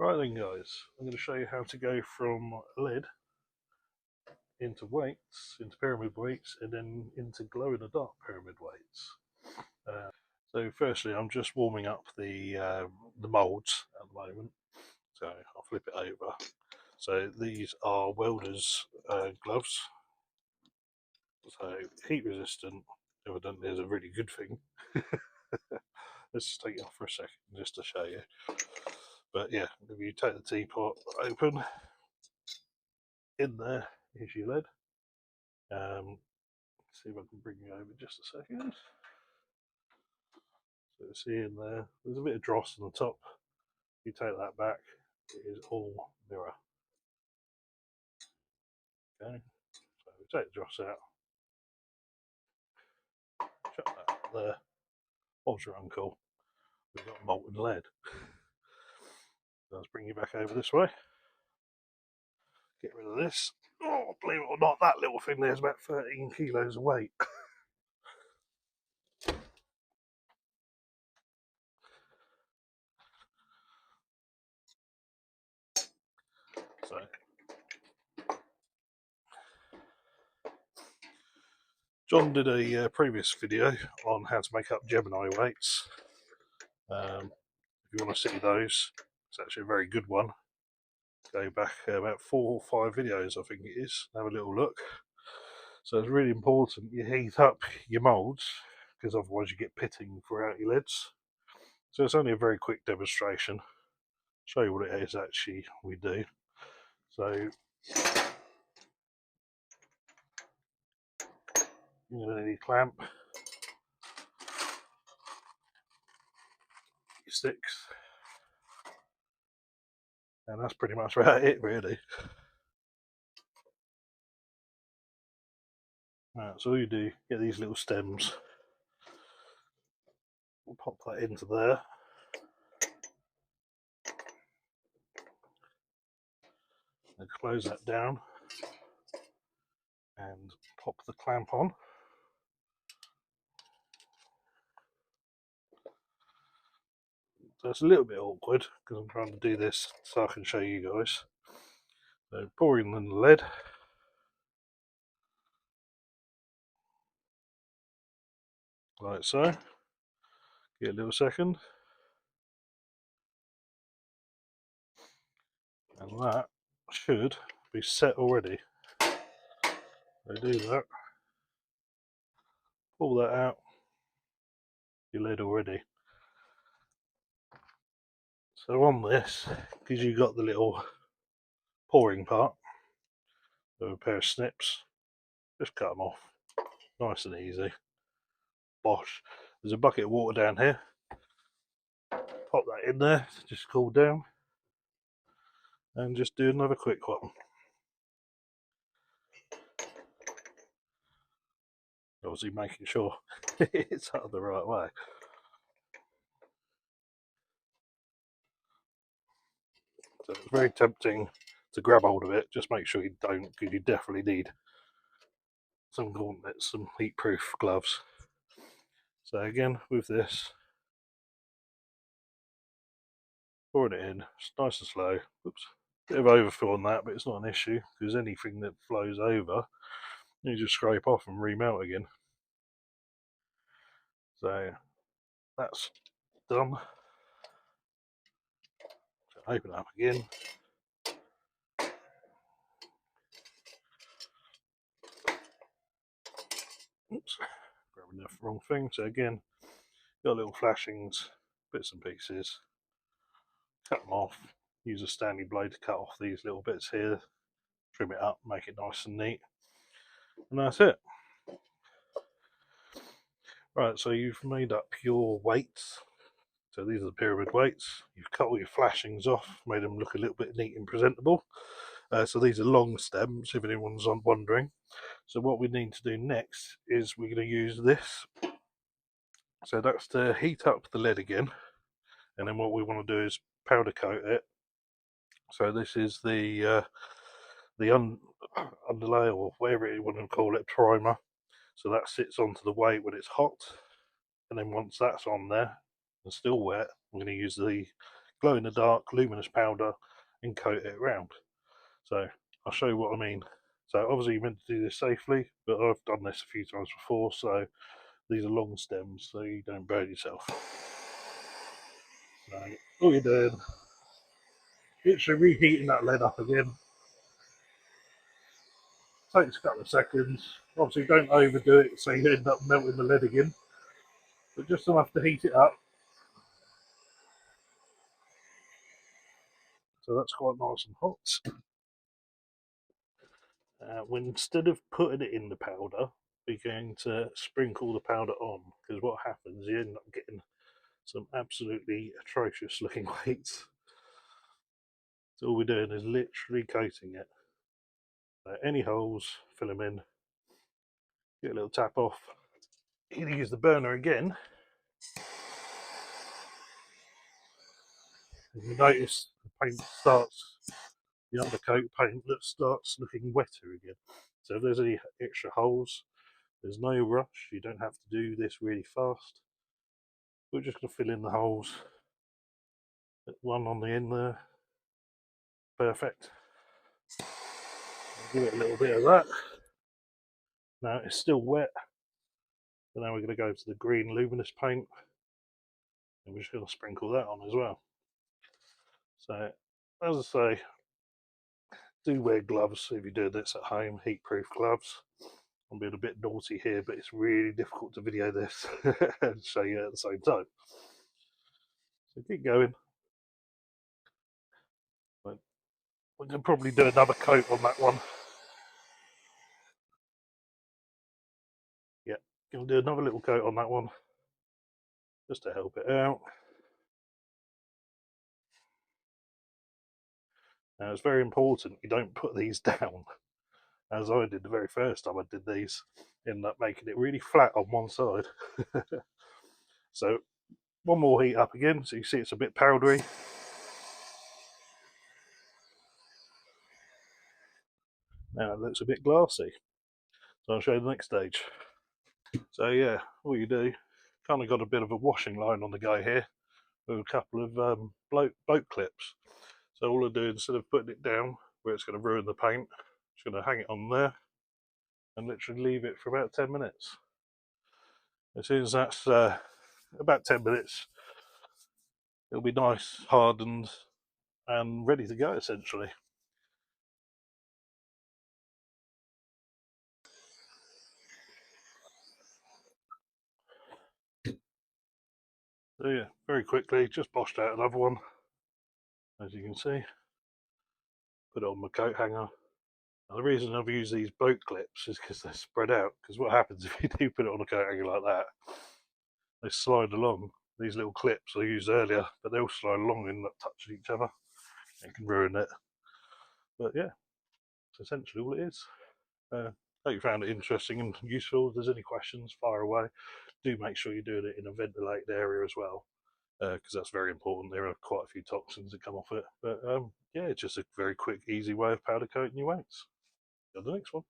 Right then guys, I'm going to show you how to go from lead into weights, into pyramid weights, and then into glow in the dark pyramid weights. So firstly I'm just warming up the moulds at the moment, so I'll flip it over. So these are welders gloves, so heat resistant, evidently is a really good thing. Let's just take it off for a second just to show you. But yeah, if you take the teapot open, in there is your lead. See if I can bring you over just a second. So see in there's a bit of dross on the top. If you take that back, it is all mirror. Okay, so we take the dross out, shut that up there. What's your uncle? We've got molten lead. Let's bring you back over this way. Get rid of this. Oh, believe it or not, that little thing there's about 13 kilos of weight. So John did a previous video on how to make up Gemini weights. If you want to see those, it's actually a very good one. Go back about 4 or 5 videos, I think it is. Have a little look. So it's really important you heat up your moulds, because otherwise you get pitting throughout your leads. So it's only a very quick demonstration. Show you what it is actually we do. So you're going to need a clamp, your sticks, and that's pretty much about it really. Right, so all you do, get these little stems, we'll pop that into there. And close that down and pop the clamp on. So it's a little bit awkward because I'm trying to do this so I can show you guys. So pouring in the lead. Like so. Give it a little second. And that should be set already. So do that. Pull that out. Your lead already. So on this, because you've got the little pouring part, with a pair of snips, just cut them off. Nice and easy. Bosh. There's a bucket of water down here. Pop that in there, just cool down. And just do another quick one. Obviously making sure it's out the right way. So it's very tempting to grab hold of it. Just make sure you don't, because you definitely need some gauntlets, some heat-proof gloves. So again, with this, pouring it in, it's nice and slow. Oops, bit of overfill on that, but it's not an issue because anything that flows over, you just scrape off and remelt again. So that's done. So open it up again. Oops, grabbing the wrong thing. So again, got little flashings, bits and pieces. Cut them off. Use a Stanley blade to cut off these little bits here. Trim it up, make it nice and neat, and that's it. Right, so you've made up your weights. So these are the pyramid weights. You've cut all your flashings off, made them look a little bit neat and presentable. So these are long stems, if anyone's wondering. So what we need to do next is we're going to use this. So that's to heat up the lead again, and then what we want to do is powder coat it. So this is the underlay, or whatever you want to call it, primer. So that sits onto the weight when it's hot, and then once that's on there and still wet, I'm going to use the glow in the dark luminous powder and coat it around. So I'll show you what I mean. So obviously you're meant to do this safely, but I've done this a few times before, so these are long stems so you don't burn yourself. So all you're doing, literally reheating that lead up again. Takes a couple of seconds. Obviously don't overdo it so you end up melting the lead again, but just enough to heat it up. So that's quite nice and hot. When instead of putting it in the powder, we're going to sprinkle the powder on, because what happens, you end up getting some absolutely atrocious looking weights. So all we're doing is literally coating it. Any holes, fill them in, get a little tap off. You're going to use the burner again. And you notice the paint starts, the undercoat paint that starts looking wetter again. So if there's any extra holes, there's no rush. You don't have to do this really fast. We're just going to fill in the holes. One on the end there. Perfect. Give it a little bit of that. Now it's still wet. So now we're going to go to the green luminous paint. And we're just going to sprinkle that on as well. So, as I say, do wear gloves if you do this at home, heat-proof gloves. I'm being a bit naughty here, but it's really difficult to video this and show you at the same time. So keep going. We can probably do another coat on that one. Yeah, gonna do another little coat on that one, just to help it out. Now it's very important you don't put these down, as I did the very first time I did these, end up making it really flat on one side. So one more heat up again, so you see it's a bit powdery. Now it looks a bit glassy. So I'll show you the next stage. So yeah, all you do, kind of got a bit of a washing line on the guy here with a couple of boat clips. So all I do, instead of putting it down where it's going to ruin the paint, just going to hang it on there and literally leave it for about 10 minutes. As soon as that's about 10 minutes, it'll be nice, hardened, and ready to go essentially. So yeah, very quickly, just boshed out another one, as you can see. Put it on my coat hanger. Now, the reason I've used these boat clips is because they're spread out, because what happens if you do put it on a coat hanger like that, they slide along. These little clips I used earlier, but they all slide along and not touching each other. It can ruin it. But yeah, it's essentially all it is. Hope you found it interesting and useful. If there's any questions, fire away. Do make sure you're doing it in a ventilated area as well, because that's very important. There are quite a few toxins that come off it. But yeah, it's just a very quick, easy way of powder coating your weights. See you on the next one.